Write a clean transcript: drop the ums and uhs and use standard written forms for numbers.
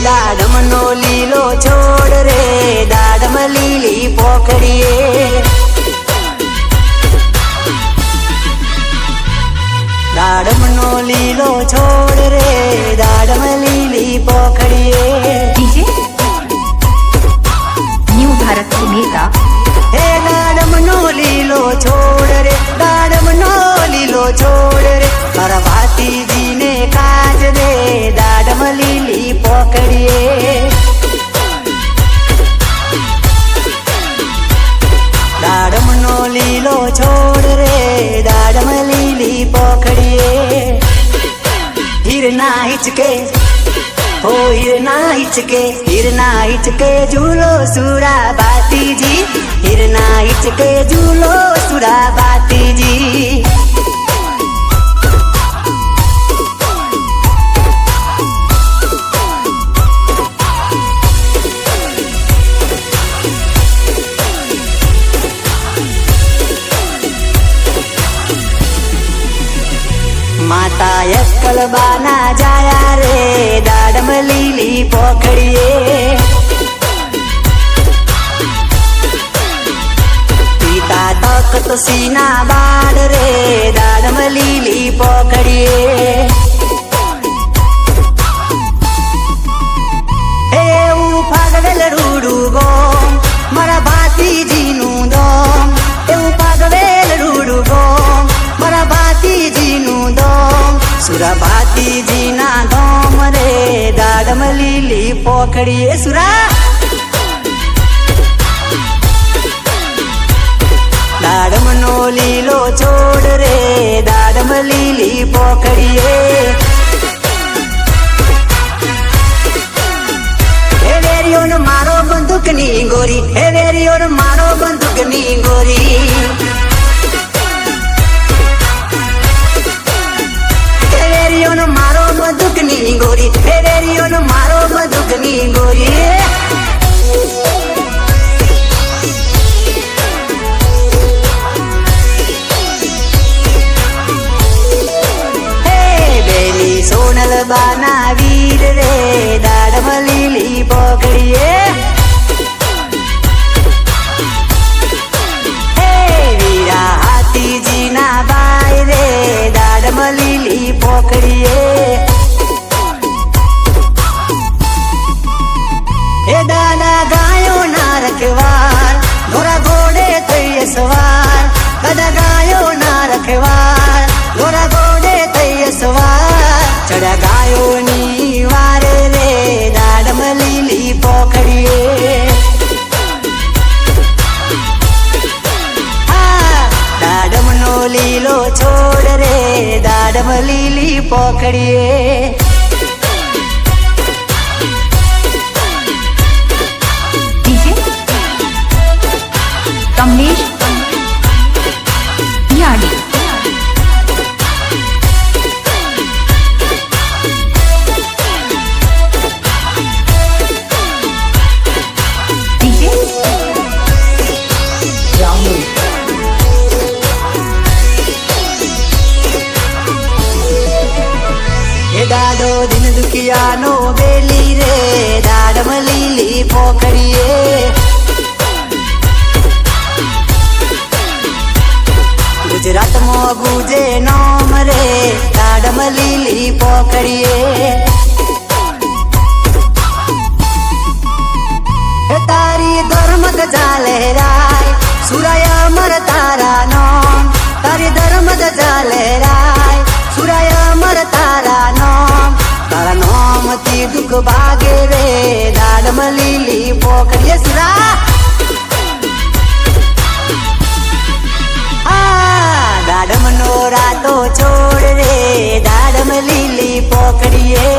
દાડમનો લીલો છોડ રે દાડમ લીલી પોખડીએ દાડમનો લીલો છોડ રે દાડમ લીલી પોખડીએ डीजे न्यू भारत के नेता હે દાડમનો લીલો છોડ રે દાડમનો લીલો છોડ રે મારા ભાતીજીને કાજ રે દાડમ લીલી પોખડીએ દાડમનો લીલો છોડ રે દાડમ લીલી પોખડીએ હીરના હિચકે हो हिरना हिचके झूलो सुरा बाती जी हिरना हिचके झूलो सुरा बाती जी माता यक्कल बाना जाया रे दाडम लीली पोखड़िए पिता तक तो सीना बाड़ रे दाडम लीली पोखड़िए એવું ફાગવેલ રૂડું ગોમ મારા ભાતીજીનું દોમ એવું ફાગવેલ રૂડું ગોમ મારા ભાતીજીનું દોમ સુરા ભાતીજીના દોમ રે દાડમ લીલી પોખડીએ સુરા દાડમનો લીલો છોડ રે દાડમ લીલી પોખડીએ મારો બંદૂકની ગોરી હે વેરીઓર મારો બંદૂકની ગોરી હે વેરીઓનો મારો બંદૂકની ગોરી હે વેરીઓનો મારો બંદૂકની ગોરી સોનલ બાના વીર રે દાડમ લીલી પોખડીએ હે વીરા હાથીજીના બાઈ રે દાડમ લીલી પોખડીએ હે દાદા ગાયો ના રખવાર ઘોડા ઘોડે થઈએ સવાર દાદા ગાયો ના રખવાર ઘોડા ઘોડે થઈએ સવાર ચડા ગાયોની વારે રે દાડમ લીલી પોખડીએ દાડમનો લીલો છોડ રે દાડમ લીલી પોખડીએ डीजे कमलेश याडी દાદો દિન દુખિયાનો બેલી રે દાડમ લીલી પોખડીએ ગુજરાતમાં ગુજે નામ રે દાડમ લીલી પોખડીએ તારી ધર્મદ ચાલેરાય સુરાય અમર તારા નામ તારી ધર્મદ ચાલેરાય સુરાય અમર તારા નામ તારા નામથી દુઃખ ભાગે રે દાડમ લીલી પોખડીએ સુરા દાડમનો રાતો છોડ રે દાડમ લીલી પોખડીએ